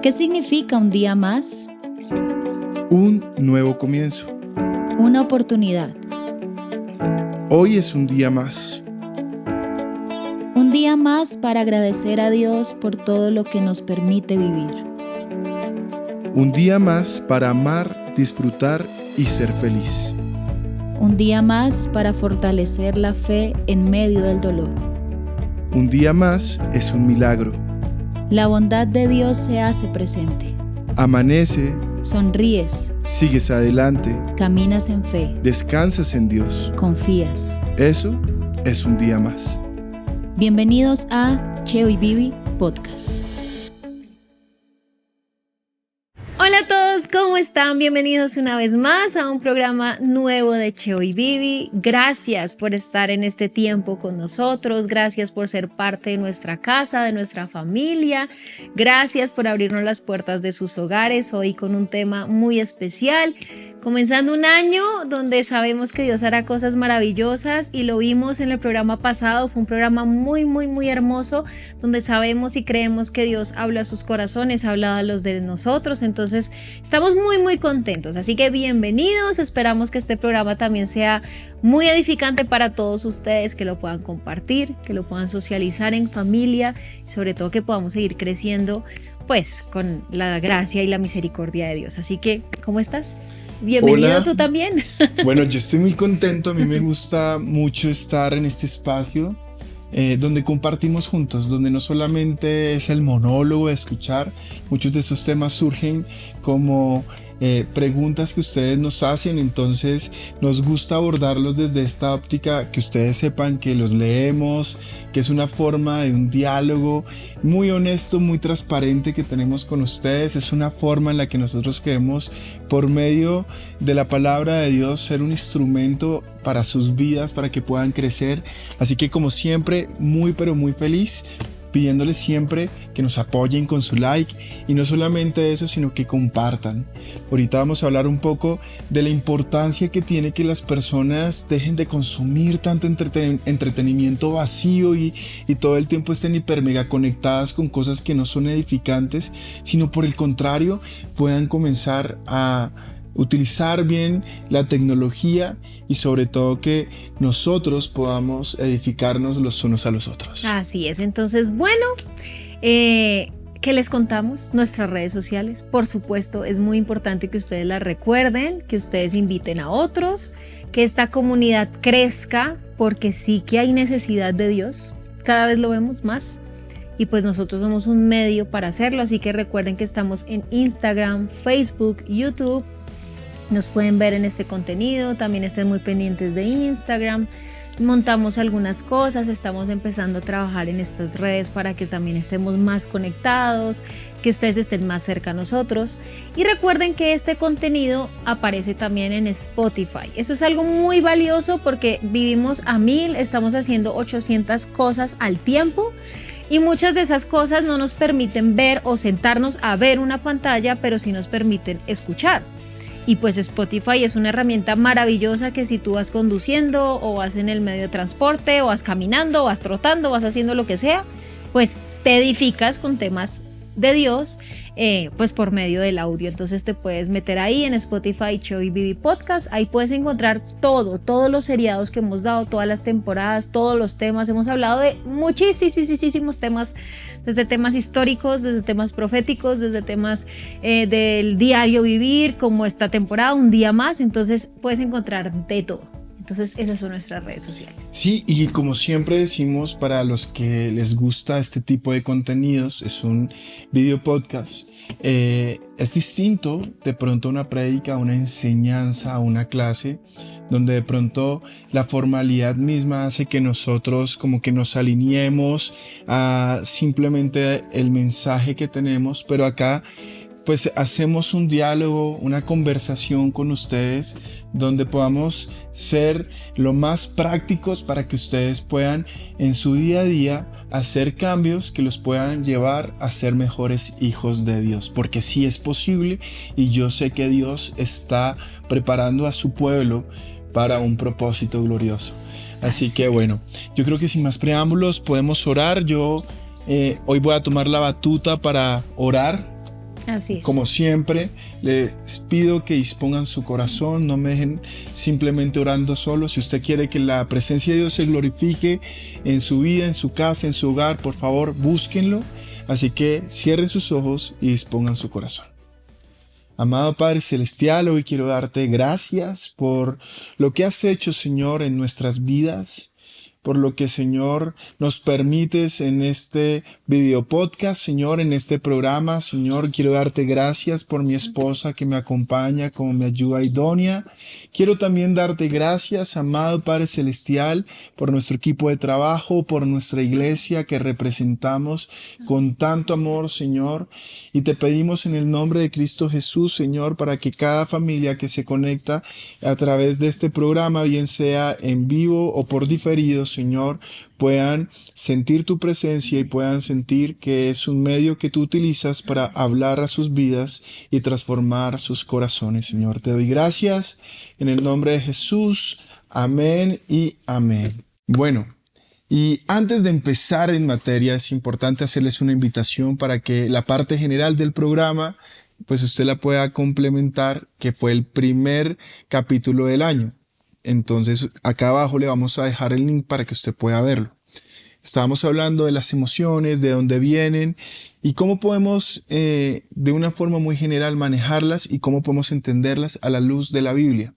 ¿Qué significa un día más? Un nuevo comienzo. Una oportunidad. Hoy es un día más. Un día más para agradecer a Dios por todo lo que nos permite vivir. Un día más para amar, disfrutar y ser feliz. Un día más para fortalecer la fe en medio del dolor. Un día más es un milagro. La bondad de Dios se hace presente. Amanece, Sonríes, sigues adelante, caminas en fe, descansas en Dios. confías. Eso es un día más. Bienvenidos a Cheo y Vivi Podcast. Hola a todos, ¿cómo están? Bienvenidos una vez más a un programa nuevo de Cheo y Vivi. Gracias por estar en este tiempo con nosotros, gracias por ser parte de nuestra casa, de nuestra familia, gracias por abrirnos las puertas de sus hogares hoy con un tema muy especial. Comenzando un año donde sabemos que Dios hará cosas maravillosas y lo vimos en el programa pasado, fue un programa muy hermoso donde sabemos y creemos que Dios habla a sus corazones, habla a los de nosotros, entonces estamos muy contentos, así que bienvenidos, esperamos que este programa también sea muy edificante para todos ustedes, que lo puedan compartir, que lo puedan socializar en familia y sobre todo que podamos seguir creciendo pues con la gracia y la misericordia de Dios, así que ¿cómo estás? Bienvenido. Hola. Tú también. Bueno, yo estoy muy contento, a mí me gusta mucho estar en este espacio donde compartimos juntos, donde no solamente es el monólogo de escuchar, muchos de estos temas surgen como preguntas que ustedes nos hacen, entonces nos gusta abordarlos desde esta óptica, que ustedes sepan que los leemos, que es una forma de un diálogo muy honesto, muy transparente que tenemos con ustedes, es una forma en la que nosotros queremos por medio de la palabra de Dios ser un instrumento para sus vidas, para que puedan crecer, así que como siempre muy feliz, pidiéndoles siempre que nos apoyen con su like y no solamente eso, sino que compartan. Ahorita vamos a hablar un poco de la importancia que tiene que las personas dejen de consumir tanto entretenimiento vacío y todo el tiempo estén hiper mega conectadas con cosas que no son edificantes, sino por el contrario puedan comenzar a utilizar bien la tecnología y sobre todo que nosotros podamos edificarnos los unos a los otros. Así es, entonces bueno, ¿qué les contamos? Nuestras redes sociales, por supuesto, es muy importante que ustedes las recuerden, que ustedes inviten a otros, que esta comunidad crezca, porque sí que hay necesidad de Dios, cada vez lo vemos más. Y pues nosotros somos un medio para hacerlo, así que recuerden que estamos en Instagram, Facebook, YouTube. Nos pueden ver en este contenido, también estén muy pendientes de Instagram, montamos algunas cosas, estamos empezando a trabajar en estas redes para que también estemos más conectados, que ustedes estén más cerca a nosotros y recuerden que este contenido aparece también en Spotify, eso es algo muy valioso porque vivimos a 1000, estamos haciendo 800 cosas al tiempo. Y muchas de esas cosas no nos permiten ver o sentarnos a ver una pantalla, pero sí nos permiten escuchar. Y pues Spotify es una herramienta maravillosa que si tú vas conduciendo o vas en el medio de transporte o vas caminando o vas trotando o vas haciendo lo que sea, pues te edificas con temas de Dios pues por medio del audio. Entonces te puedes meter ahí en Spotify Cheo y Vivi Podcast, ahí puedes encontrar todos los seriados que hemos dado, todas las temporadas, todos los temas, hemos hablado de muchísimos temas, desde temas históricos, desde temas proféticos, desde temas del diario vivir, como esta temporada, un día más, entonces puedes encontrar de todo. Entonces esas son nuestras redes sociales. Sí, y como siempre decimos, para los que les gusta este tipo de contenidos, es un video podcast. Es distinto de pronto a una prédica, a una enseñanza, a una clase, donde de pronto la formalidad misma hace que nosotros como que nos alineemos a simplemente el mensaje que tenemos, pero acá pues hacemos un diálogo, una conversación con ustedes donde podamos ser lo más prácticos para que ustedes puedan en su día a día hacer cambios que los puedan llevar a ser mejores hijos de Dios, porque sí es posible y yo sé que Dios está preparando a su pueblo para un propósito glorioso. Así que bueno, yo creo que sin más preámbulos podemos orar. Yo hoy voy a tomar la batuta para orar Así es. Como siempre, les pido que dispongan su corazón, no me dejen simplemente orando solo. Si usted quiere que la presencia de Dios se glorifique en su vida, en su casa, en su hogar, por favor, búsquenlo. Así que cierren sus ojos y dispongan su corazón. Amado Padre Celestial, hoy quiero darte gracias por lo que has hecho, Señor, en nuestras vidas, por lo que, Señor, nos permites en este video podcast, Señor, en este programa. Señor, quiero darte gracias por mi esposa que me acompaña como mi ayuda idónea. Quiero también darte gracias, amado Padre Celestial, por nuestro equipo de trabajo, por nuestra iglesia que representamos con tanto amor, Señor. Y te pedimos en el nombre de Cristo Jesús, Señor, para que cada familia que se conecta a través de este programa, bien sea en vivo o por diferido, Señor, puedan sentir tu presencia y puedan sentir que es un medio que tú utilizas para hablar a sus vidas y transformar sus corazones, Señor. Te doy gracias en el nombre de Jesús. Amén y amén. Bueno, y antes de empezar en materia, es importante hacerles una invitación para que la parte general del programa, pues usted la pueda complementar, que fue el primer capítulo del año. Entonces, acá abajo le vamos a dejar el link para que usted pueda verlo. Estábamos hablando de las emociones, de dónde vienen y cómo podemos, de una forma muy general, manejarlas y cómo podemos entenderlas a la luz de la Biblia.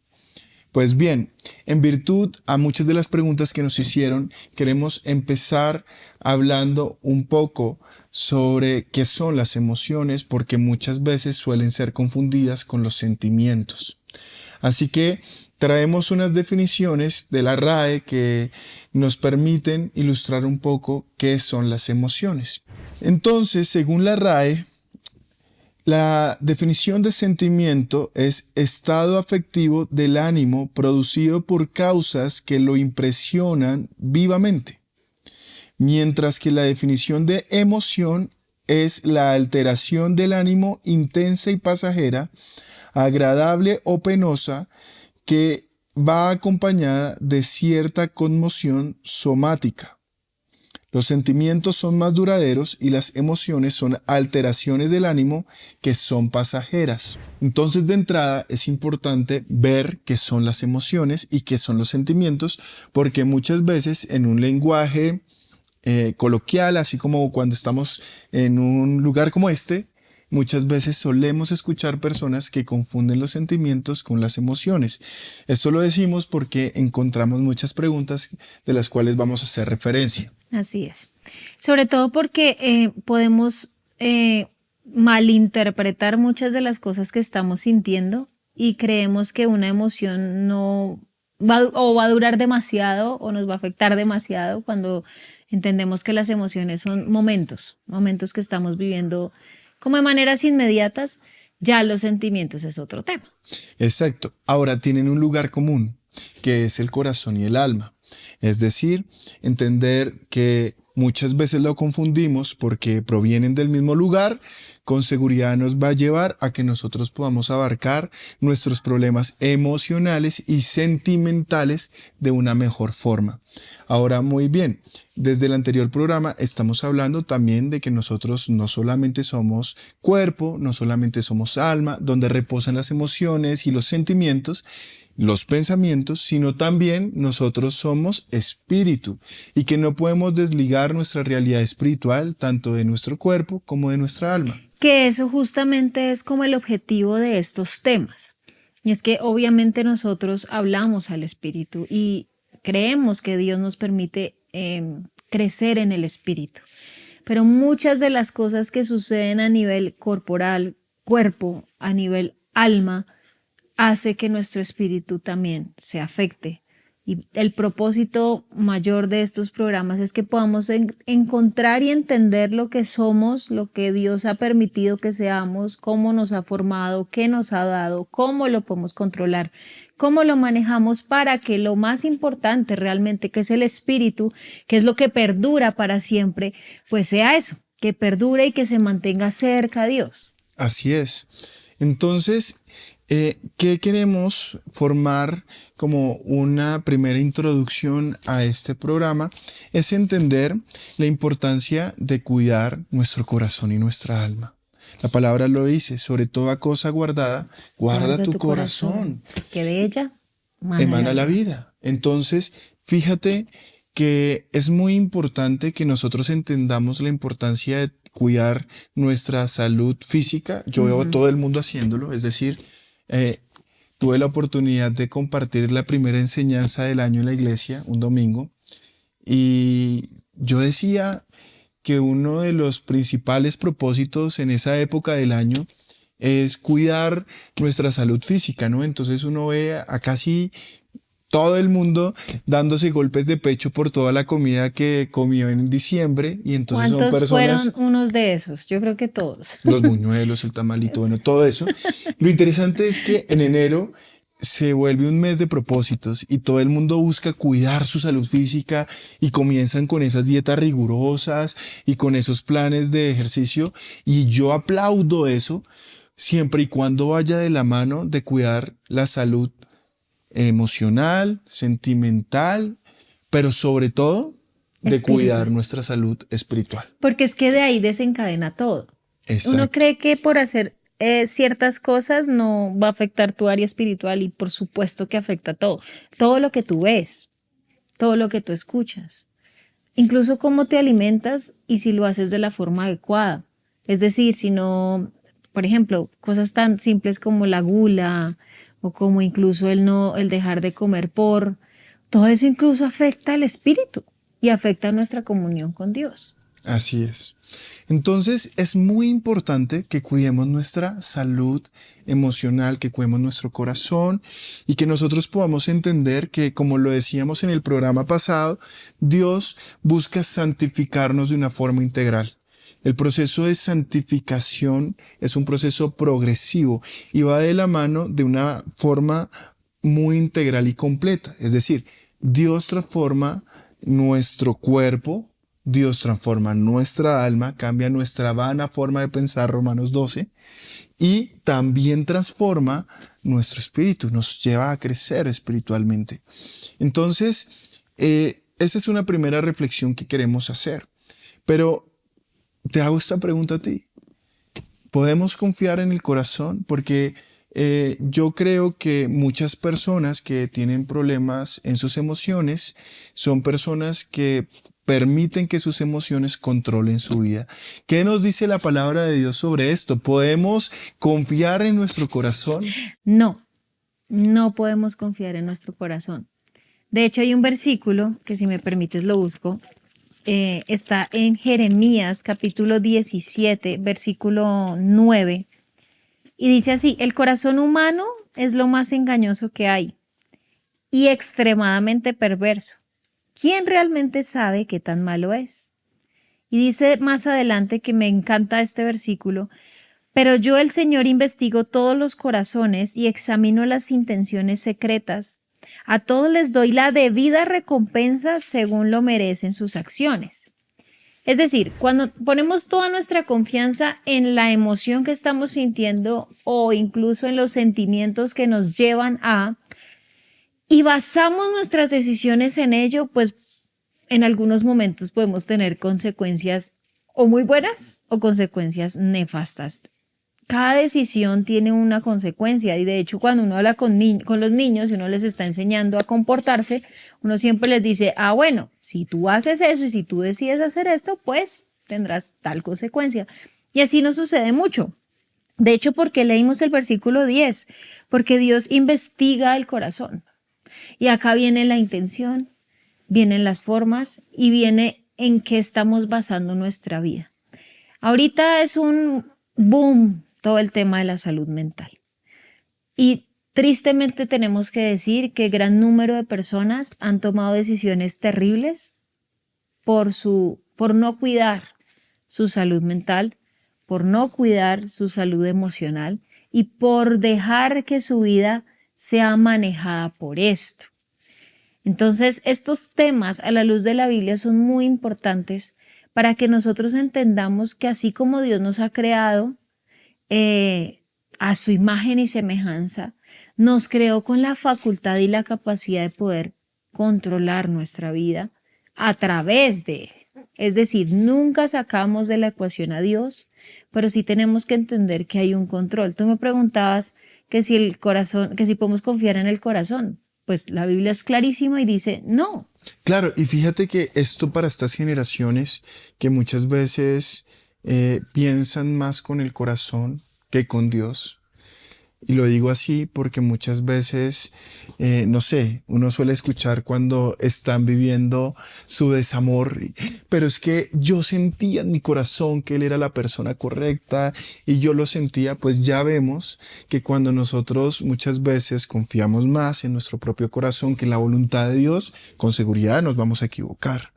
Pues bien, en virtud a muchas de las preguntas que nos hicieron, queremos empezar hablando un poco sobre qué son las emociones, porque muchas veces suelen ser confundidas con los sentimientos. Así que traemos unas definiciones de la RAE que nos permiten ilustrar un poco qué son las emociones. Entonces, según la RAE, la definición de sentimiento es estado afectivo del ánimo producido por causas que lo impresionan vivamente, mientras que la definición de emoción es la alteración del ánimo intensa y pasajera, agradable o penosa, que va acompañada de cierta conmoción somática. Los sentimientos son más duraderos y las emociones son alteraciones del ánimo que son pasajeras. Entonces, de entrada, es importante ver qué son las emociones y qué son los sentimientos, porque muchas veces en un lenguaje coloquial, así como cuando estamos en un lugar como este, muchas veces solemos escuchar personas que confunden los sentimientos con las emociones. Esto lo decimos porque encontramos muchas preguntas de las cuales vamos a hacer referencia. Así es. Sobre todo porque podemos malinterpretar muchas de las cosas que estamos sintiendo y creemos que una emoción no va a durar demasiado o nos va a afectar demasiado cuando entendemos que las emociones son momentos que estamos viviendo como de maneras inmediatas. Ya los sentimientos es otro tema. Exacto. Ahora tienen un lugar común, que es el corazón y el alma. Es decir, entender que muchas veces lo confundimos porque provienen del mismo lugar, con seguridad nos va a llevar a que nosotros podamos abarcar nuestros problemas emocionales y sentimentales de una mejor forma. Ahora, muy bien, desde el anterior programa estamos hablando también de que nosotros no solamente somos cuerpo, no solamente somos alma, donde reposan las emociones y los sentimientos, los pensamientos, sino también nosotros somos espíritu y que no podemos desligar nuestra realidad espiritual tanto de nuestro cuerpo como de nuestra alma. Que eso justamente es como el objetivo de estos temas. Y es que obviamente nosotros hablamos al espíritu y creemos que Dios nos permite crecer en el espíritu. Pero muchas de las cosas que suceden a nivel corporal, cuerpo, a nivel alma, hace que nuestro espíritu también se afecte. Y el propósito mayor de estos programas es que podamos encontrar y entender lo que somos, lo que Dios ha permitido que seamos, cómo nos ha formado, qué nos ha dado, cómo lo podemos controlar, cómo lo manejamos para que lo más importante realmente, que es el espíritu, que es lo que perdura para siempre, pues sea eso, que perdure y que se mantenga cerca a Dios. Así es. Entonces, ¿qué queremos formar como una primera introducción a este programa? Es entender la importancia de cuidar nuestro corazón y nuestra alma. La palabra lo dice, sobre toda cosa guardada, guarda tu corazón, que de ella emana la vida. Entonces, fíjate que es muy importante que nosotros entendamos la importancia de cuidar nuestra salud física. Yo veo a todo el mundo haciéndolo, es decir, tuve la oportunidad de compartir la primera enseñanza del año en la iglesia, un domingo, y yo decía que uno de los principales propósitos en esa época del año es cuidar nuestra salud física, ¿no? Entonces uno ve a casi todo el mundo dándose golpes de pecho por toda la comida que comió en diciembre, y entonces son ¿Cuántos personas, fueron unos de esos? Yo creo que todos. los buñuelos, el tamalito, bueno, todo eso. Lo interesante es que en enero se vuelve un mes de propósitos y todo el mundo busca cuidar su salud física y comienzan con esas dietas rigurosas y con esos planes de ejercicio, y yo aplaudo eso siempre y cuando vaya de la mano de cuidar la salud emocional, sentimental, pero sobre todo de cuidar nuestra salud espiritual. Porque es que de ahí desencadena todo. Exacto. Uno cree que por hacer ciertas cosas no va a afectar tu área espiritual, y por supuesto que afecta todo. Todo lo que tú ves, todo lo que tú escuchas, incluso cómo te alimentas y si lo haces de la forma adecuada. Es decir, si no, por ejemplo, cosas tan simples como la gula o como incluso el dejar de comer todo eso incluso afecta al espíritu y afecta nuestra comunión con Dios. Así es. Entonces es muy importante que cuidemos nuestra salud emocional, que cuidemos nuestro corazón y que nosotros podamos entender que, como lo decíamos en el programa pasado, Dios busca santificarnos de una forma integral. El proceso de santificación es un proceso progresivo y va de la mano de una forma muy integral y completa. Es decir, Dios transforma nuestro cuerpo, Dios transforma nuestra alma, cambia nuestra vana forma de pensar, Romanos 12, y también transforma nuestro espíritu, nos lleva a crecer espiritualmente. Entonces, esa es una primera reflexión que queremos hacer. Pero te hago esta pregunta a ti. ¿Podemos confiar en el corazón? Porque yo creo que muchas personas que tienen problemas en sus emociones son personas que permiten que sus emociones controlen su vida. ¿Qué nos dice la palabra de Dios sobre esto? ¿Podemos confiar en nuestro corazón? No, no podemos confiar en nuestro corazón. De hecho, hay un versículo que, si me permites, lo busco. Está en Jeremías capítulo 17, versículo 9. Y dice así: el corazón humano es lo más engañoso que hay y extremadamente perverso. ¿Quién realmente sabe qué tan malo es? Y dice más adelante, que me encanta este versículo: pero yo, el Señor, investigo todos los corazones y examino las intenciones secretas. A todos les doy la debida recompensa según lo merecen sus acciones. Es decir, cuando ponemos toda nuestra confianza en la emoción que estamos sintiendo o incluso en los sentimientos que nos llevan y basamos nuestras decisiones en ello, pues en algunos momentos podemos tener consecuencias o muy buenas o consecuencias nefastas. Cada decisión tiene una consecuencia, y de hecho cuando uno habla con los niños y uno les está enseñando a comportarse, uno siempre les dice: bueno, si tú haces eso y si tú decides hacer esto, pues tendrás tal consecuencia. Y así nos sucede mucho. De hecho, ¿por qué leímos el versículo 10? Porque Dios investiga el corazón. Y acá viene la intención, vienen las formas y viene en qué estamos basando nuestra vida. Ahorita es un boom todo el tema de la salud mental. Y tristemente tenemos que decir que gran número de personas han tomado decisiones terribles por no cuidar su salud mental, por no cuidar su salud emocional y por dejar que su vida sea manejada por esto. Entonces, estos temas a la luz de la Biblia son muy importantes para que nosotros entendamos que así como Dios nos ha creado a su imagen y semejanza, nos creó con la facultad y la capacidad de poder controlar nuestra vida a través de Es decir, nunca sacamos de la ecuación a Dios, pero sí tenemos que entender que hay un control. Tú me preguntabas que si el corazón, que si podemos confiar en el corazón. Pues la Biblia es clarísima y dice no. Claro, y fíjate que esto para estas generaciones que muchas veces piensan más con el corazón que con Dios. Y lo digo así porque muchas veces, no sé, uno suele escuchar cuando están viviendo su desamor, pero es que yo sentía en mi corazón que él era la persona correcta y yo lo sentía, pues ya vemos que cuando nosotros muchas veces confiamos más en nuestro propio corazón que en la voluntad de Dios, con seguridad nos vamos a equivocar.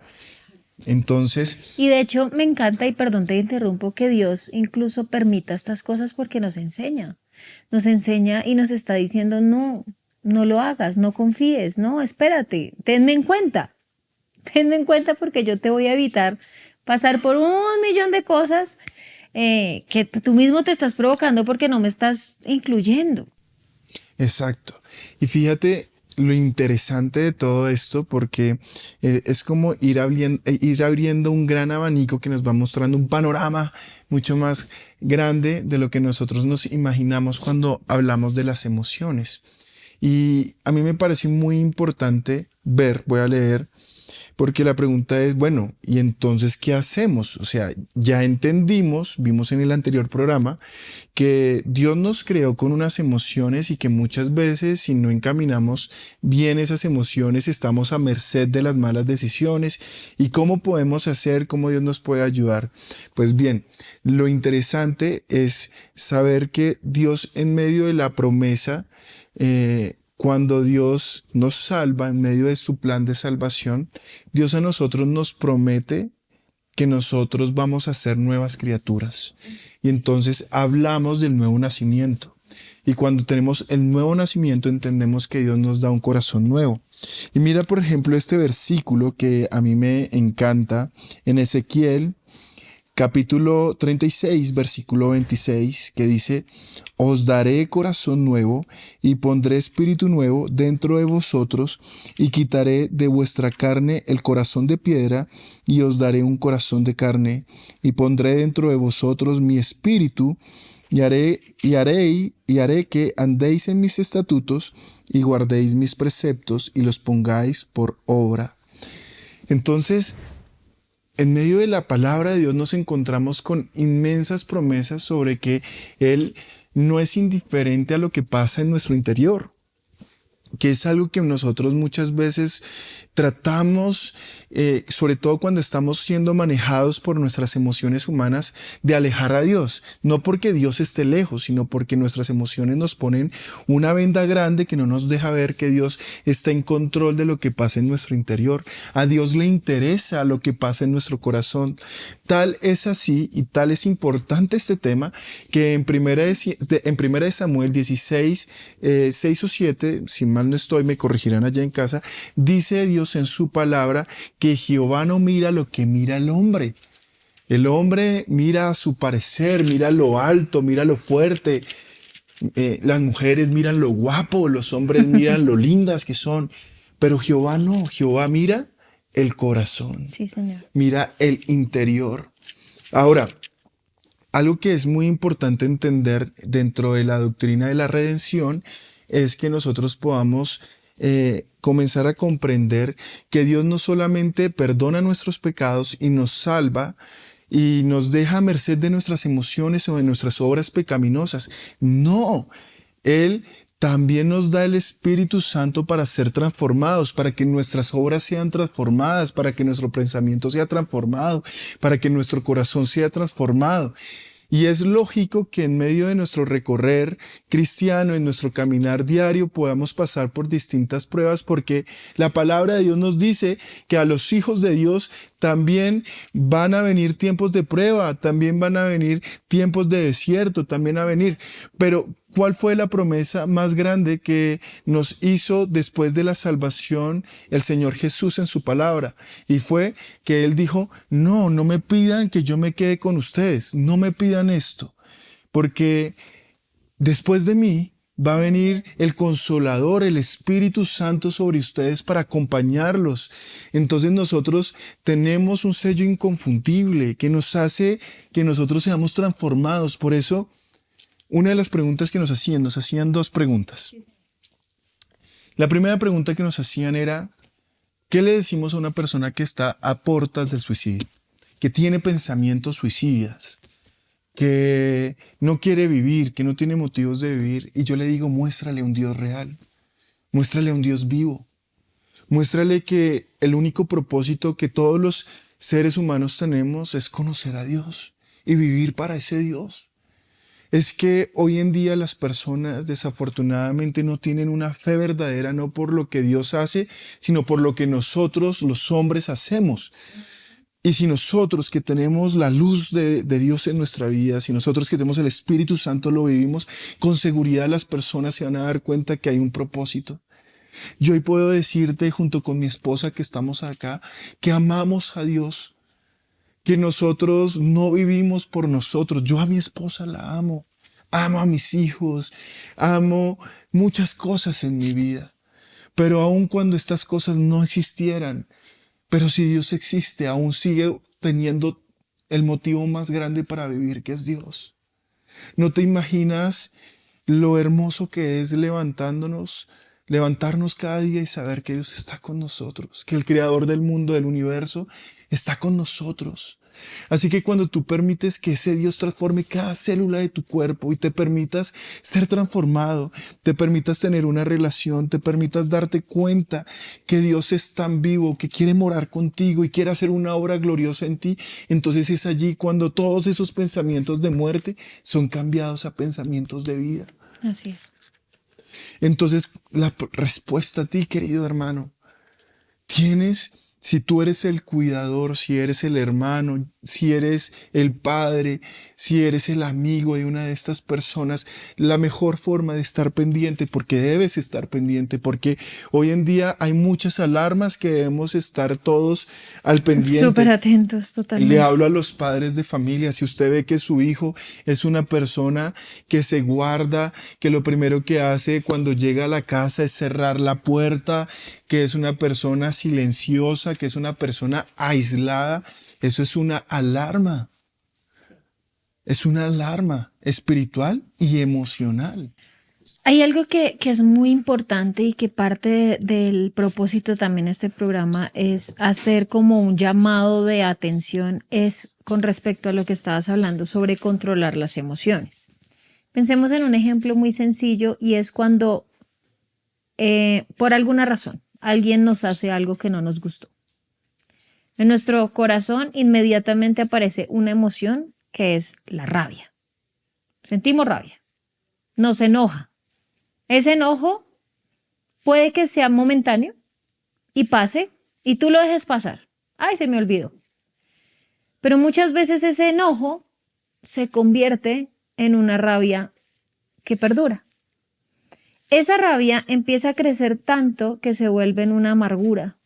Entonces, Y de hecho me encanta, y perdón te interrumpo, que Dios incluso permita estas cosas porque nos enseña. Nos enseña y nos está diciendo no, no lo hagas, no confíes, no, espérate, tenme en cuenta. Tenme en cuenta porque yo te voy a evitar pasar por 1.000.000 de cosas que tú mismo te estás provocando porque no me estás incluyendo. exacto. Y fíjate lo interesante de todo esto porque es como ir abriendo un gran abanico que nos va mostrando un panorama mucho más grande de lo que nosotros nos imaginamos cuando hablamos de las emociones. Y a mí me parece muy importante ver, voy a leer, porque la pregunta es, bueno, ¿y entonces qué hacemos? O sea, ya entendimos, vimos en el anterior programa, que Dios nos creó con unas emociones y que muchas veces si no encaminamos bien esas emociones estamos a merced de las malas decisiones. ¿Y cómo podemos hacer? ¿Cómo Dios nos puede ayudar? Pues bien, lo interesante es saber que Dios en medio de la promesa, cuando Dios nos salva en medio de su plan de salvación, Dios a nosotros nos promete que nosotros vamos a ser nuevas criaturas. Y entonces hablamos del nuevo nacimiento. Y cuando tenemos el nuevo nacimiento entendemos que Dios nos da un corazón nuevo. Y mira por ejemplo este versículo que a mí me encanta en Ezequiel capítulo 36, versículo 26, que dice: os daré corazón nuevo y pondré espíritu nuevo dentro de vosotros y quitaré de vuestra carne el corazón de piedra y os daré un corazón de carne y pondré dentro de vosotros mi espíritu y haré que andéis en mis estatutos y guardéis mis preceptos y los pongáis por obra. Entonces, en medio de la palabra de Dios nos encontramos con inmensas promesas sobre que Él no es indiferente a lo que pasa en nuestro interior, que es algo que nosotros muchas veces tratamos, sobre todo cuando estamos siendo manejados por nuestras emociones humanas, de alejar a Dios. No porque Dios esté lejos, sino porque nuestras emociones nos ponen una venda grande que no nos deja ver que Dios está en control de lo que pasa en nuestro interior. A Dios le interesa lo que pasa en nuestro corazón. Tal es así y tal es importante este tema que en primera de Samuel 16, 6 o 7, si mal no estoy, me corregirán allá en casa, dice Dios en su palabra que Jehová no mira lo que mira el hombre. El hombre mira a su parecer, mira lo alto, mira lo fuerte. Las mujeres miran lo guapo, los hombres miran lo lindas que son. Pero Jehová no, Jehová mira el corazón. Sí, Señor. Mira el interior. Ahora, algo que es muy importante entender dentro de la doctrina de la redención es que nosotros podamos comenzar a comprender que Dios no solamente perdona nuestros pecados y nos salva y nos deja a merced de nuestras emociones o de nuestras obras pecaminosas. No, Él también nos da el Espíritu Santo para ser transformados, para que nuestras obras sean transformadas, para que nuestro pensamiento sea transformado, para que nuestro corazón sea transformado. Y es lógico que en medio de nuestro recorrer cristiano, en nuestro caminar diario, podamos pasar por distintas pruebas porque la palabra de Dios nos dice que a los hijos de Dios también van a venir tiempos de prueba, también van a venir tiempos de desierto, también a venir. Pero, ¿cuál fue la promesa más grande que nos hizo después de la salvación el Señor Jesús en su palabra? Y fue que Él dijo, no me pidan que yo me quede con ustedes, no me pidan esto, porque después de mí Va a venir el Consolador, el Espíritu Santo sobre ustedes para acompañarlos. Entonces nosotros tenemos un sello inconfundible que nos hace que nosotros seamos transformados. Por eso, una de las preguntas que nos hacían dos preguntas. La primera pregunta que nos hacían era, ¿qué le decimos a una persona que está a puertas del suicidio? Que tiene pensamientos suicidas, que no quiere vivir, que no tiene motivos de vivir. Y yo le digo, muéstrale un Dios real, muéstrale un Dios vivo, muéstrale que el único propósito que todos los seres humanos tenemos es conocer a Dios y vivir para ese Dios. Es que hoy en día las personas desafortunadamente no tienen una fe verdadera, no por lo que Dios hace, sino por lo que nosotros los hombres hacemos. Y si nosotros que tenemos la luz de Dios en nuestra vida, si nosotros que tenemos el Espíritu Santo lo vivimos, con seguridad las personas se van a dar cuenta que hay un propósito. Yo hoy puedo decirte junto con mi esposa que estamos acá, que amamos a Dios, que nosotros no vivimos por nosotros. Yo a mi esposa la amo, amo a mis hijos, amo muchas cosas en mi vida. Pero aun cuando estas cosas no existieran, pero si Dios existe, aún sigue teniendo el motivo más grande para vivir, que es Dios. ¿No te imaginas lo hermoso que es levantarnos cada día y saber que Dios está con nosotros, que el creador del mundo, del universo, está con nosotros? Así que cuando tú permites que ese Dios transforme cada célula de tu cuerpo y te permitas ser transformado, te permitas tener una relación, te permitas darte cuenta que Dios es tan vivo, que quiere morar contigo y quiere hacer una obra gloriosa en ti, entonces es allí cuando todos esos pensamientos de muerte son cambiados a pensamientos de vida. Así es. Entonces la respuesta a ti, querido hermano, si tú eres el cuidador, si eres el hermano, si eres el padre, si eres el amigo de una de estas personas, la mejor forma de estar pendiente, porque debes estar pendiente, porque hoy en día hay muchas alarmas que debemos estar todos al pendiente. Súper atentos, totalmente. Le hablo a los padres de familia. Si usted ve que su hijo es una persona que se guarda, que lo primero que hace cuando llega a la casa es cerrar la puerta, que es una persona silenciosa, que es una persona aislada, eso es una alarma. Es una alarma espiritual y emocional. Hay algo que es muy importante y que del propósito también de este programa es hacer como un llamado de atención, es con respecto a lo que estabas hablando sobre controlar las emociones. Pensemos en un ejemplo muy sencillo y es cuando por alguna razón alguien nos hace algo que no nos gustó. En nuestro corazón inmediatamente aparece una emoción que es la rabia. Sentimos rabia, nos enoja. Ese enojo puede que sea momentáneo y pase y tú lo dejes pasar. Ay, se me olvidó. Pero muchas veces ese enojo se convierte en una rabia que perdura. Esa rabia empieza a crecer tanto que se vuelve en una amargura.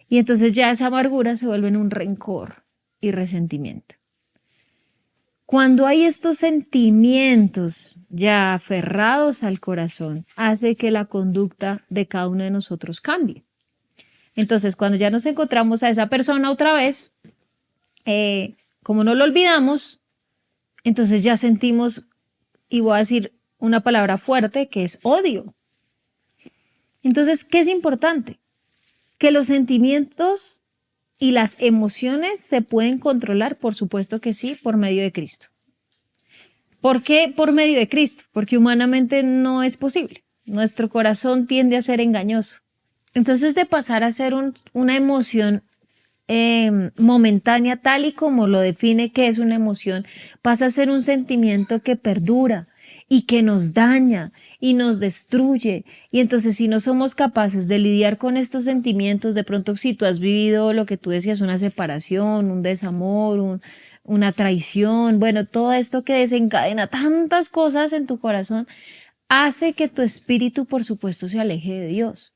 Y entonces ya esa amargura se vuelve en un rencor y resentimiento. Cuando hay estos sentimientos ya aferrados al corazón, hace que la conducta de cada uno de nosotros cambie. Entonces, cuando ya nos encontramos a esa persona otra vez, como no lo olvidamos, entonces ya sentimos, y voy a decir una palabra fuerte, que es odio. Entonces, ¿qué es importante? Que los sentimientos y las emociones se pueden controlar, por supuesto que sí, por medio de Cristo. ¿Por qué por medio de Cristo? Porque humanamente no es posible. Nuestro corazón tiende a ser engañoso. Entonces, de pasar a ser una emoción momentánea, tal y como lo define que es una emoción, pasa a ser un sentimiento que perdura y que nos daña y nos destruye. Y entonces, si no somos capaces de lidiar con estos sentimientos, de pronto si tú has vivido lo que tú decías, una separación, un desamor, una traición, bueno, todo esto que desencadena tantas cosas en tu corazón, hace que tu espíritu, por supuesto, se aleje de Dios.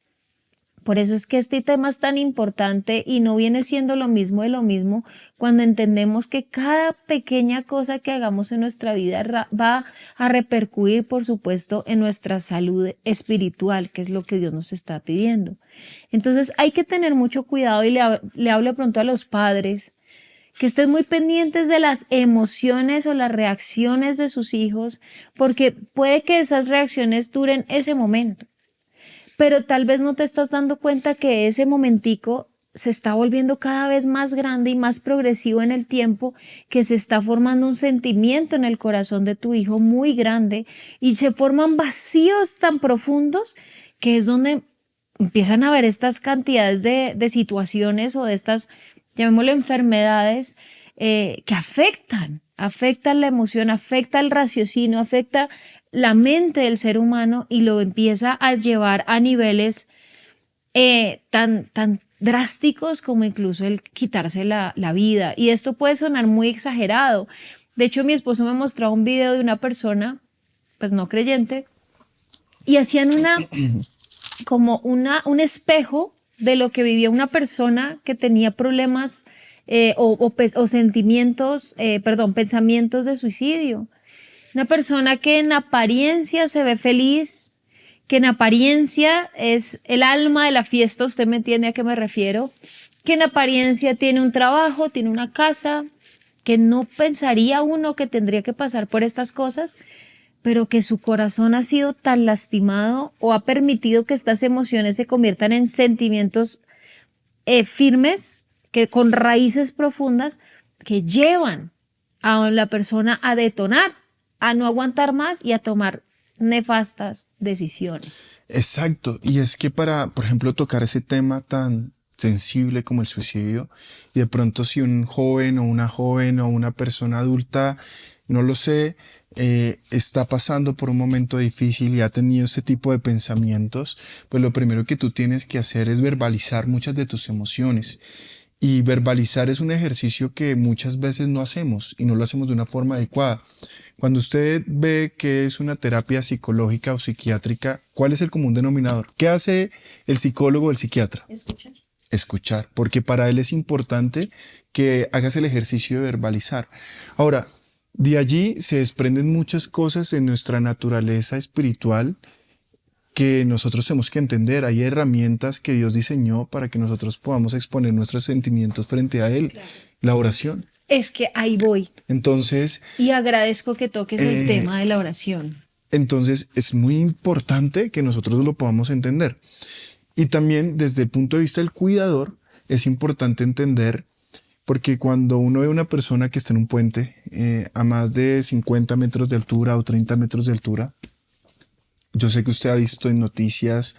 Por eso es que este tema es tan importante y no viene siendo lo mismo de lo mismo cuando entendemos que cada pequeña cosa que hagamos en nuestra vida va a repercutir, por supuesto, en nuestra salud espiritual, que es lo que Dios nos está pidiendo. Entonces hay que tener mucho cuidado y le hablo pronto a los padres, que estén muy pendientes de las emociones o las reacciones de sus hijos, porque puede que esas reacciones duren ese momento. Pero tal vez no te estás dando cuenta que ese momentico se está volviendo cada vez más grande y más progresivo en el tiempo, que se está formando un sentimiento en el corazón de tu hijo muy grande y se forman vacíos tan profundos que es donde empiezan a haber estas cantidades de situaciones o de estas, llamémoslo enfermedades, que afectan la emoción, afecta el raciocinio, afecta la mente del ser humano y lo empieza a llevar a niveles tan drásticos como incluso el quitarse la vida. Y esto puede sonar muy exagerado. De hecho, mi esposo me mostró un video de una persona, pues no creyente, y hacían un espejo de lo que vivía una persona que tenía problemas pensamientos de suicidio. Una persona que en apariencia se ve feliz, que en apariencia es el alma de la fiesta, usted me entiende a qué me refiero, que en apariencia tiene un trabajo, tiene una casa, que no pensaría uno que tendría que pasar por estas cosas, pero que su corazón ha sido tan lastimado o ha permitido que estas emociones se conviertan en sentimientos firmes, que con raíces profundas, que llevan a la persona a detonar, a no aguantar más y a tomar nefastas decisiones. Exacto, y es que para, por ejemplo, tocar ese tema tan sensible como el suicidio, y de pronto si un joven o una persona adulta, no lo sé, está pasando por un momento difícil y ha tenido ese tipo de pensamientos, pues lo primero que tú tienes que hacer es verbalizar muchas de tus emociones. Y verbalizar es un ejercicio que muchas veces no hacemos y no lo hacemos de una forma adecuada. Cuando usted ve que es una terapia psicológica o psiquiátrica, ¿cuál es el común denominador? ¿Qué hace el psicólogo o el psiquiatra? Escuchar. Escuchar, porque para él es importante que hagas el ejercicio de verbalizar. Ahora, de allí se desprenden muchas cosas en nuestra naturaleza espiritual que nosotros tenemos que entender. Hay herramientas que Dios diseñó para que nosotros podamos exponer nuestros sentimientos frente a Él. Claro. La oración. Es que ahí voy. Entonces. Y agradezco que toques el tema de la oración. Entonces es muy importante que nosotros lo podamos entender. Y también desde el punto de vista del cuidador es importante entender, porque cuando uno ve una persona que está en un puente a más de 50 metros de altura o 30 metros de altura, yo sé que usted ha visto en noticias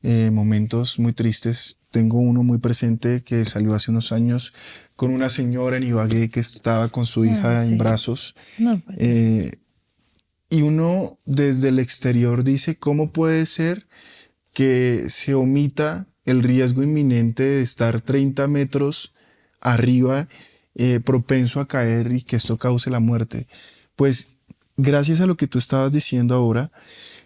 momentos muy tristes. Tengo uno muy presente que salió hace unos años con una señora en Ibagué que estaba con su hija en brazos. No, y uno desde el exterior dice, ¿cómo puede ser que se omita el riesgo inminente de estar 30 metros arriba, propenso a caer y que esto cause la muerte? Pues gracias a lo que tú estabas diciendo ahora,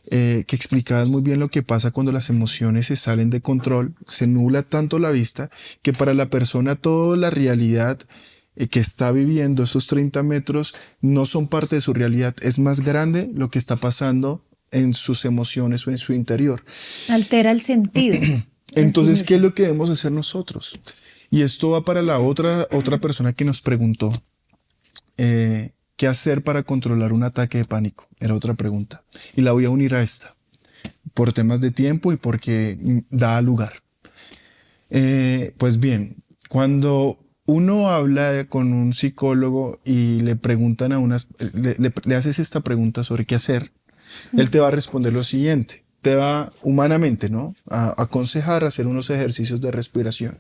que explicabas muy bien lo que pasa cuando las emociones se salen de control, se nubla tanto la vista que para la persona toda la realidad que está viviendo, esos 30 metros, no son parte de su realidad. Es más grande lo que está pasando en sus emociones o en su interior. Altera el sentido. Entonces, ¿qué es lo que debemos hacer nosotros? Y esto va para la otra persona que nos preguntó. ¿Qué hacer para controlar un ataque de pánico? Era otra pregunta. Y la voy a unir a esta, por temas de tiempo y porque da lugar. Pues bien, cuando uno habla con un psicólogo y le preguntan le haces esta pregunta sobre qué hacer, él te va a responder lo siguiente. Te va humanamente, ¿no?, a aconsejar hacer unos ejercicios de respiración.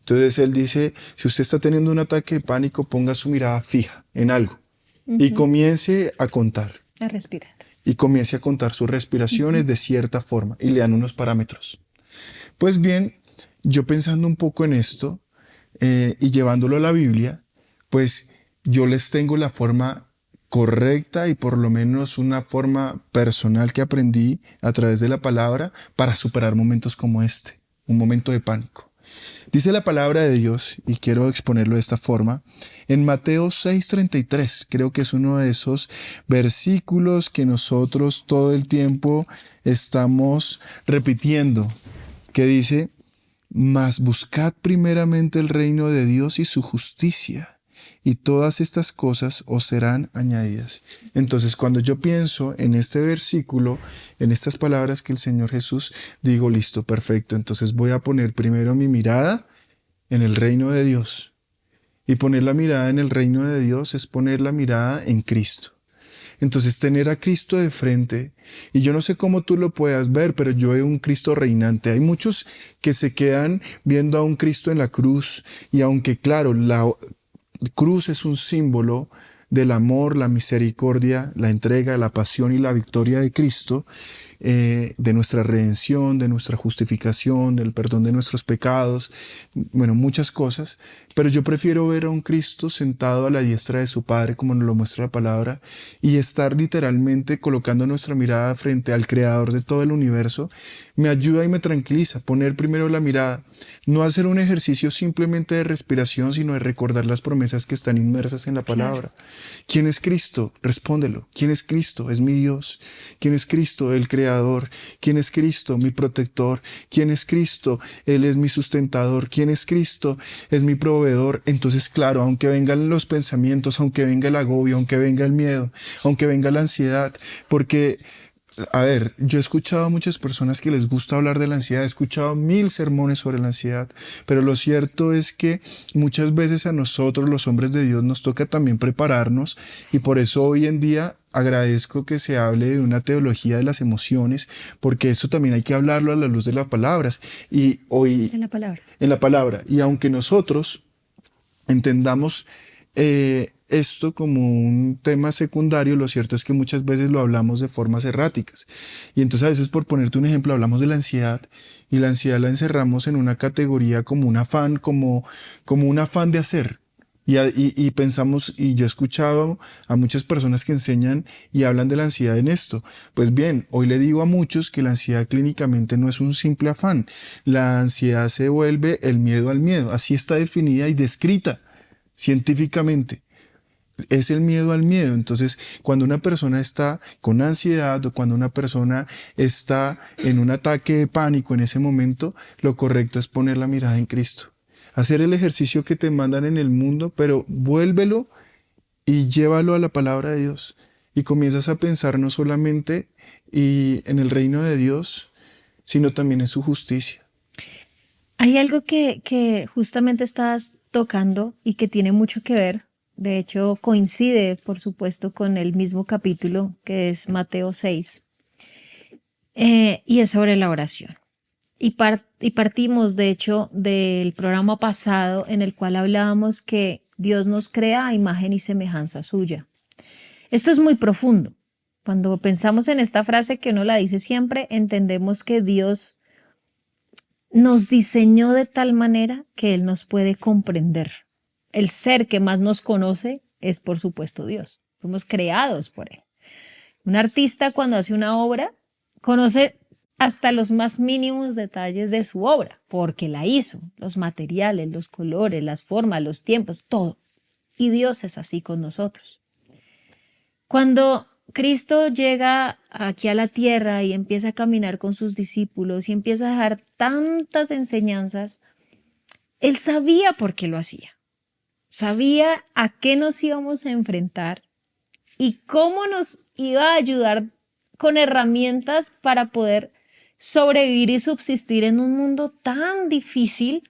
Entonces él dice, si usted está teniendo un ataque de pánico, ponga su mirada fija en algo. Y comience a contar. A respirar. Y comience a contar sus respiraciones de cierta forma. Y le dan unos parámetros. Pues bien, yo pensando un poco en esto y llevándolo a la Biblia, pues yo les tengo la forma correcta y por lo menos una forma personal que aprendí a través de la palabra para superar momentos como este. un momento de pánico. Dice la palabra de Dios, y quiero exponerlo de esta forma, en Mateo 6:33, creo que es uno de esos versículos que nosotros todo el tiempo estamos repitiendo, que dice: mas buscad primeramente el reino de Dios y su justicia, y todas estas cosas os serán añadidas. Entonces, cuando yo pienso en este versículo, en estas palabras que el Señor Jesús, digo, listo, perfecto, entonces voy a poner primero mi mirada en el reino de Dios. Y poner la mirada en el reino de Dios es poner la mirada en Cristo. Entonces, tener a Cristo de frente, y yo no sé cómo tú lo puedas ver, pero yo veo un Cristo reinante. Hay muchos que se quedan viendo a un Cristo en la cruz, y aunque claro, la cruz es un símbolo del amor, la misericordia, la entrega, la pasión y la victoria de Cristo, de nuestra redención, de nuestra justificación, del perdón de nuestros pecados, bueno, muchas cosas, pero yo prefiero ver a un Cristo sentado a la diestra de su Padre, como nos lo muestra la palabra, y estar literalmente colocando nuestra mirada frente al Creador de todo el universo. Me ayuda y me tranquiliza poner primero la mirada, no hacer un ejercicio simplemente de respiración, sino de recordar las promesas que están inmersas en la palabra. Claro. ¿Quién es Cristo? Respóndelo. ¿Quién es Cristo? Es mi Dios. ¿Quién es Cristo? El Creador. ¿Quién es Cristo? Mi protector. ¿Quién es Cristo? Él es mi sustentador. ¿Quién es Cristo? Es mi proveedor. Entonces, claro, aunque vengan los pensamientos, aunque venga el agobio, aunque venga el miedo, aunque venga la ansiedad, porque a ver, yo he escuchado a muchas personas que les gusta hablar de la ansiedad, he escuchado 1000 sermones sobre la ansiedad, pero lo cierto es que muchas veces a nosotros, los hombres de Dios, nos toca también prepararnos, y por eso hoy en día agradezco que se hable de una teología de las emociones, porque eso también hay que hablarlo a la luz de las palabras. Y hoy, En la palabra. En la palabra. Y aunque nosotros entendamos esto como un tema secundario, lo cierto es que muchas veces lo hablamos de formas erráticas. Y entonces a veces, por ponerte un ejemplo, hablamos de la ansiedad, y la ansiedad la encerramos en una categoría como un afán, como un afán de hacer. Y pensamos, y yo he escuchado a muchas personas que enseñan y hablan de la ansiedad en esto. Pues bien, hoy le digo a muchos que la ansiedad clínicamente no es un simple afán. La ansiedad se vuelve el miedo al miedo. Así está definida y descrita científicamente. Es el miedo al miedo. Entonces, cuando una persona está con ansiedad, o cuando una persona está en un ataque de pánico en ese momento, lo correcto es poner la mirada en Cristo. Hacer el ejercicio que te mandan en el mundo, pero vuélvelo y llévalo a la palabra de Dios. Y comienzas a pensar no solamente en el reino de Dios, sino también en su justicia. Hay algo que justamente estás tocando y que tiene mucho que ver. De hecho, coincide, por supuesto, con el mismo capítulo, que es Mateo 6, y es sobre la oración. Y partimos, de hecho, del programa pasado en el cual hablábamos que Dios nos crea a imagen y semejanza suya. Esto es muy profundo. Cuando pensamos en esta frase que uno la dice siempre, entendemos que Dios nos diseñó de tal manera que Él nos puede comprender. El ser que más nos conoce es, por supuesto, Dios. Fuimos creados por Él. Un artista, cuando hace una obra, conoce hasta los más mínimos detalles de su obra, porque la hizo, los materiales, los colores, las formas, los tiempos, todo. Y Dios es así con nosotros. Cuando Cristo llega aquí a la tierra y empieza a caminar con sus discípulos y empieza a dejar tantas enseñanzas, Él sabía por qué lo hacía. Sabía a qué nos íbamos a enfrentar y cómo nos iba a ayudar con herramientas para poder sobrevivir y subsistir en un mundo tan difícil,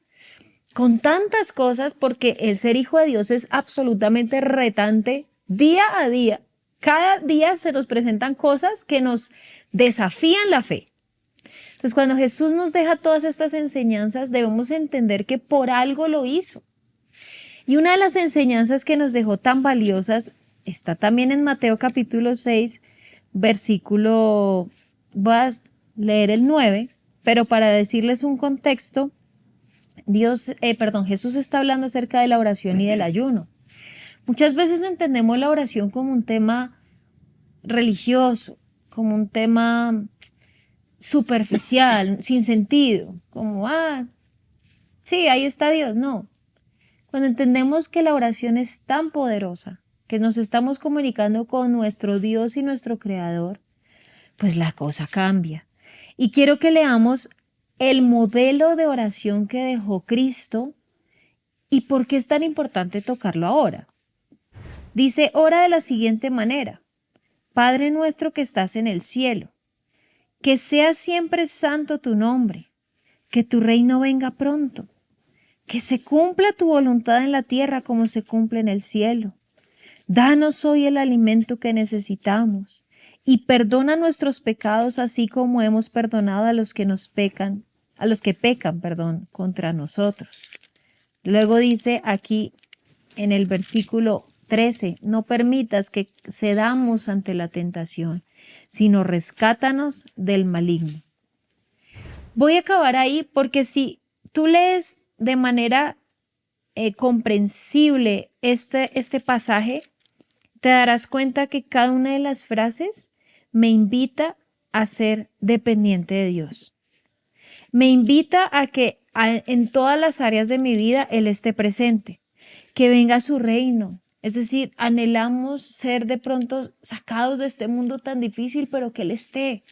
con tantas cosas, porque el ser hijo de Dios es absolutamente retante día a día. Cada día se nos presentan cosas que nos desafían la fe. Entonces, cuando Jesús nos deja todas estas enseñanzas, debemos entender que por algo lo hizo. Y una de las enseñanzas que nos dejó tan valiosas está también en Mateo capítulo 6, versículo, vas a leer el 9, pero para decirles un contexto, Jesús está hablando acerca de la oración y del ayuno. Muchas veces entendemos la oración como un tema religioso, como un tema superficial, sin sentido, como, sí, ahí está Dios. No. Cuando entendemos que la oración es tan poderosa, que nos estamos comunicando con nuestro Dios y nuestro Creador, pues la cosa cambia. Y quiero que leamos el modelo de oración que dejó Cristo y por qué es tan importante tocarlo ahora. Dice, ora de la siguiente manera: Padre nuestro que estás en el cielo, que sea siempre santo tu nombre, que tu reino venga pronto, que se cumpla tu voluntad en la tierra como se cumple en el cielo. Danos hoy el alimento que necesitamos y perdona nuestros pecados así como hemos perdonado a los que pecan, contra nosotros. Luego dice aquí en el versículo 13, no permitas que cedamos ante la tentación, sino rescátanos del maligno. Voy a acabar ahí porque si tú lees de manera comprensible este pasaje, te darás cuenta que cada una de las frases me invita a ser dependiente de Dios. Me invita a que en todas las áreas de mi vida Él esté presente, que venga su reino. Es decir, anhelamos ser de pronto sacados de este mundo tan difícil, pero que Él esté.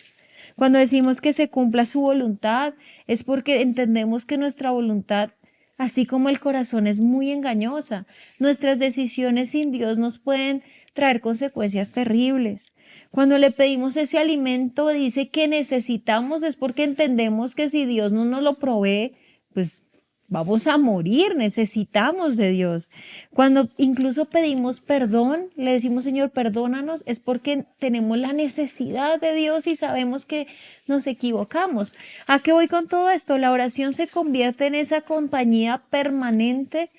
Cuando decimos que se cumpla su voluntad, es porque entendemos que nuestra voluntad, así como el corazón, es muy engañosa. Nuestras decisiones sin Dios nos pueden traer consecuencias terribles. Cuando le pedimos ese alimento, dice que necesitamos, es porque entendemos que si Dios no nos lo provee, pues vamos a morir, necesitamos de Dios. Cuando incluso pedimos perdón, le decimos, Señor, perdónanos, es porque tenemos la necesidad de Dios y sabemos que nos equivocamos. ¿A qué voy con todo esto? La oración se convierte en esa compañía permanente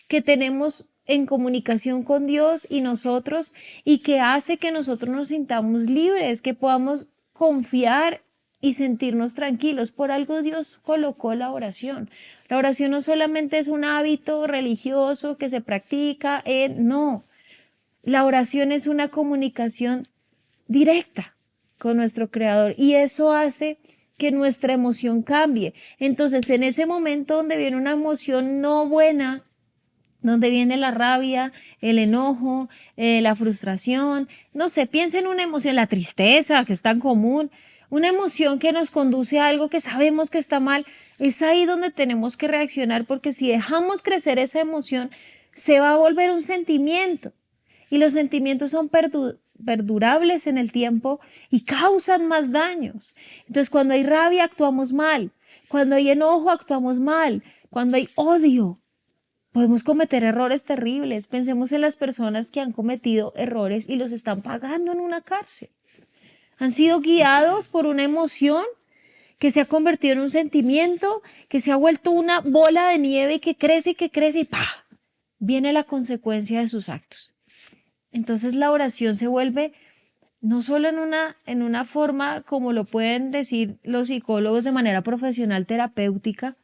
que tenemos en comunicación con Dios y nosotros, y que hace que nosotros nos sintamos libres, que podamos confiar y sentirnos tranquilos. Por algo Dios colocó la oración. La oración no solamente es un hábito religioso que se practica, no. La oración es una comunicación directa con nuestro Creador y eso hace que nuestra emoción cambie. Entonces, en ese momento donde viene una emoción no buena, donde viene la rabia, el enojo, la frustración, no sé, piensa en una emoción, la tristeza, que es tan común, una emoción que nos conduce a algo que sabemos que está mal, es ahí donde tenemos que reaccionar, porque si dejamos crecer esa emoción, se va a volver un sentimiento, y los sentimientos son perdurables en el tiempo y causan más daños. Entonces, cuando hay rabia, actuamos mal, cuando hay enojo, actuamos mal, cuando hay odio, podemos cometer errores terribles. Pensemos en las personas que han cometido errores y los están pagando en una cárcel. Han sido guiados por una emoción que se ha convertido en un sentimiento, que se ha vuelto una bola de nieve que crece y ¡pah! Viene la consecuencia de sus actos. Entonces la oración se vuelve no solo en una forma, como lo pueden decir los psicólogos de manera profesional terapéutica,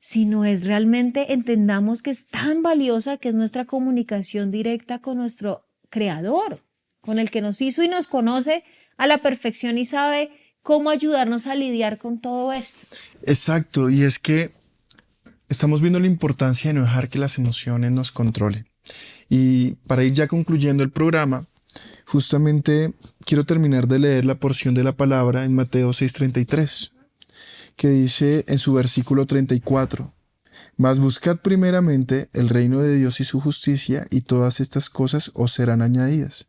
sino es realmente, entendamos que es tan valiosa, que es nuestra comunicación directa con nuestro Creador, con el que nos hizo y nos conoce a la perfección y sabe cómo ayudarnos a lidiar con todo esto. Exacto, y es que estamos viendo la importancia de no dejar que las emociones nos controlen. Y para ir ya concluyendo el programa, justamente quiero terminar de leer la porción de la palabra en Mateo 6:33, que dice en su versículo 34, mas buscad primeramente el reino de Dios y su justicia, y todas estas cosas os serán añadidas.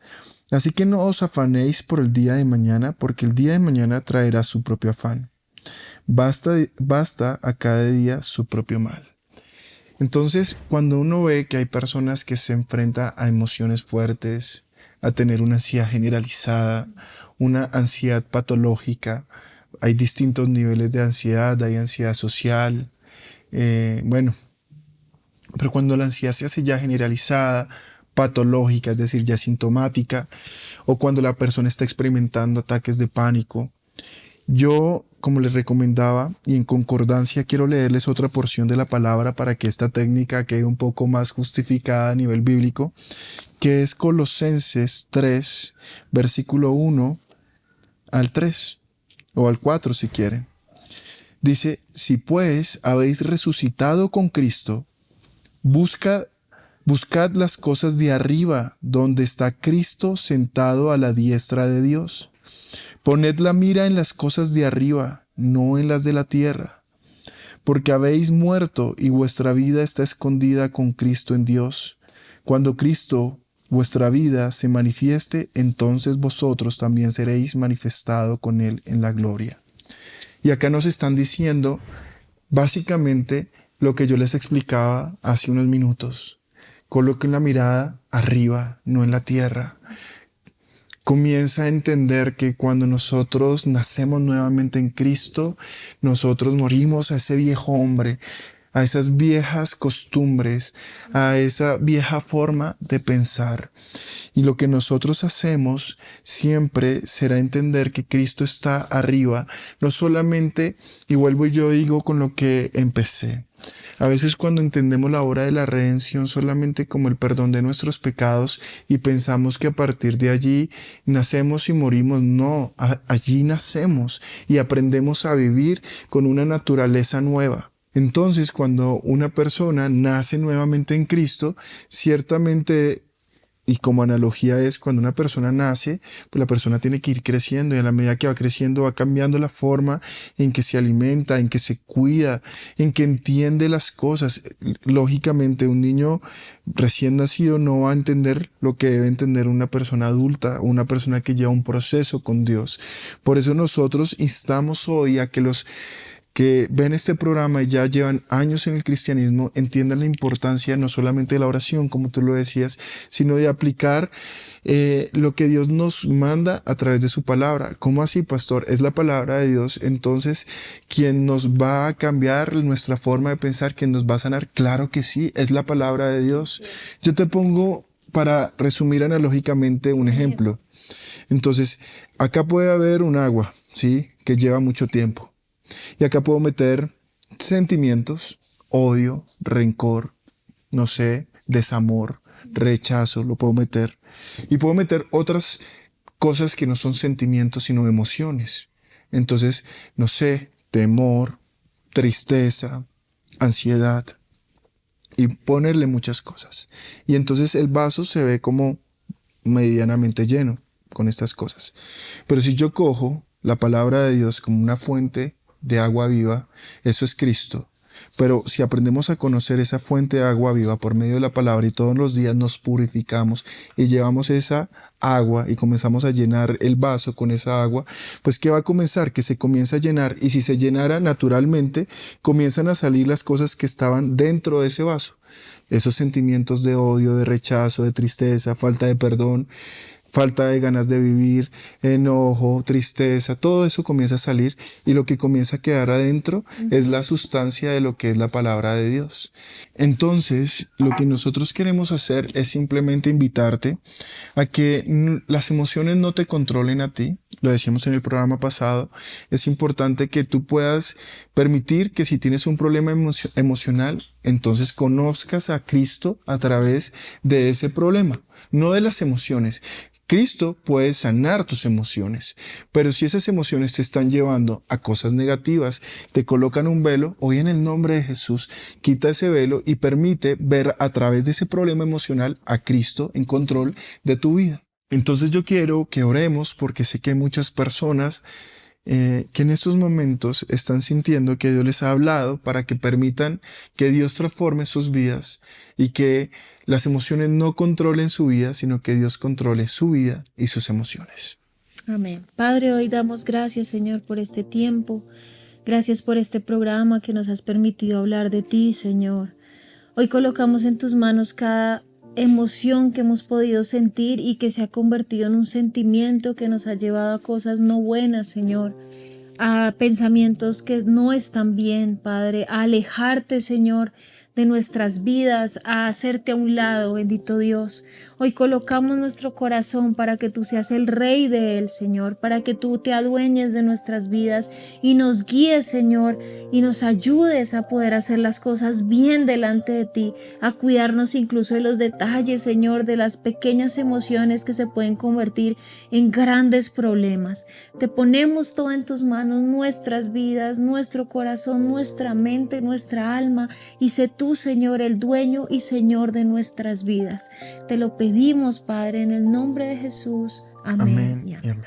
Así que no os afanéis por el día de mañana, porque el día de mañana traerá su propio afán. Basta a cada día su propio mal. Entonces, cuando uno ve que hay personas que se enfrentan a emociones fuertes, a tener una ansiedad generalizada, una ansiedad patológica, hay distintos niveles de ansiedad, hay ansiedad social, pero cuando la ansiedad se hace ya generalizada, patológica, es decir, ya sintomática, o cuando la persona está experimentando ataques de pánico, yo, como les recomendaba, y en concordancia, quiero leerles otra porción de la palabra para que esta técnica quede un poco más justificada a nivel bíblico, que es Colosenses 3, versículo 1 al 3. o al 4 si quieren. Dice, si pues habéis resucitado con Cristo, buscad las cosas de arriba, donde está Cristo sentado a la diestra de Dios. Poned la mira en las cosas de arriba, no en las de la tierra, porque habéis muerto y vuestra vida está escondida con Cristo en Dios. Cuando Cristo, vuestra vida, se manifieste, entonces vosotros también seréis manifestados con Él en la gloria. Y acá nos están diciendo básicamente lo que yo les explicaba hace unos minutos. Coloquen la mirada arriba, no en la tierra. Comienza a entender que cuando nosotros nacemos nuevamente en Cristo, nosotros morimos a ese viejo hombre, a esas viejas costumbres, a esa vieja forma de pensar. Y lo que nosotros hacemos siempre será entender que Cristo está arriba, no solamente, y vuelvo y yo digo con lo que empecé. A veces cuando entendemos la obra de la redención solamente como el perdón de nuestros pecados y pensamos que a partir de allí nacemos y morimos, no, allí nacemos y aprendemos a vivir con una naturaleza nueva. Entonces, cuando una persona nace nuevamente en Cristo, ciertamente, y como analogía es cuando una persona nace, pues la persona tiene que ir creciendo y a la medida que va creciendo va cambiando la forma en que se alimenta, en que se cuida, en que entiende las cosas. Lógicamente, un niño recién nacido no va a entender lo que debe entender una persona adulta, una persona que lleva un proceso con Dios. Por eso nosotros instamos hoy a que los que ven este programa y ya llevan años en el cristianismo entiendan la importancia no solamente de la oración, como tú lo decías, sino de aplicar lo que Dios nos manda a través de su palabra. ¿Cómo así, pastor? Es la palabra de Dios. Entonces, ¿quién nos va a cambiar nuestra forma de pensar? ¿Quién nos va a sanar? Claro que sí, es la palabra de Dios. Yo te pongo, para resumir analógicamente, un ejemplo. Entonces, acá puede haber un agua, ¿sí? Que lleva mucho tiempo. Y acá puedo meter sentimientos, odio, rencor, no sé, desamor, rechazo, lo puedo meter. Y puedo meter otras cosas que no son sentimientos, sino emociones. Entonces, no sé, temor, tristeza, ansiedad, y ponerle muchas cosas. Y entonces el vaso se ve como medianamente lleno con estas cosas. Pero si yo cojo la palabra de Dios como una fuente de agua viva, eso es Cristo. Pero si aprendemos a conocer esa fuente de agua viva por medio de la palabra y todos los días nos purificamos y llevamos esa agua y comenzamos a llenar el vaso con esa agua, pues ¿qué va a comenzar? Que se comienza a llenar, y si se llenara naturalmente, comienzan a salir las cosas que estaban dentro de ese vaso. Esos sentimientos de odio, de rechazo, de tristeza, falta de perdón, falta de ganas de vivir, enojo, tristeza, todo eso comienza a salir, y lo que comienza a quedar adentro es la sustancia de lo que es la palabra de Dios. Entonces, lo que nosotros queremos hacer es simplemente invitarte a que las emociones no te controlen a ti. Lo decíamos en el programa pasado, es importante que tú puedas permitir que si tienes un problema emocional, entonces conozcas a Cristo a través de ese problema, no de las emociones. Cristo puede sanar tus emociones, pero si esas emociones te están llevando a cosas negativas, te colocan un velo, hoy en el nombre de Jesús, quita ese velo y permite ver a través de ese problema emocional a Cristo en control de tu vida. Entonces yo quiero que oremos, porque sé que hay muchas personas que en estos momentos están sintiendo que Dios les ha hablado para que permitan que Dios transforme sus vidas y que las emociones no controlen su vida, sino que Dios controle su vida y sus emociones. Amén. Padre, hoy damos gracias, Señor, por este tiempo. Gracias por este programa que nos has permitido hablar de ti, Señor. Hoy colocamos en tus manos cada emoción que hemos podido sentir y que se ha convertido en un sentimiento que nos ha llevado a cosas no buenas, Señor, a pensamientos que no están bien, Padre, a alejarte, Señor, de nuestras vidas a hacerte a un lado, bendito Dios. Hoy colocamos nuestro corazón para que tú seas el rey de él, Señor, para que tú te adueñes de nuestras vidas y nos guíes, Señor, y nos ayudes a poder hacer las cosas bien delante de ti, a cuidarnos incluso de los detalles, Señor, de las pequeñas emociones que se pueden convertir en grandes problemas. Te ponemos todo en tus manos, nuestras vidas, nuestro corazón, nuestra mente, nuestra alma, y sé tú, Señor, el dueño y Señor de nuestras vidas. Te lo pedimos, Padre, en el nombre de Jesús. Amén. Amén y amén.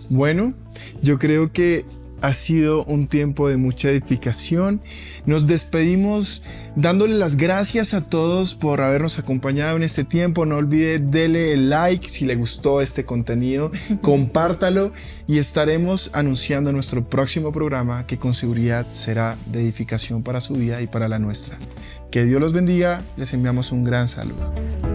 Bueno, yo creo que ha sido un tiempo de mucha edificación. Nos despedimos dándole las gracias a todos por habernos acompañado en este tiempo. No olvide, dele el like si le gustó este contenido, compártalo y estaremos anunciando nuestro próximo programa que con seguridad será de edificación para su vida y para la nuestra. Que Dios los bendiga, les enviamos un gran saludo.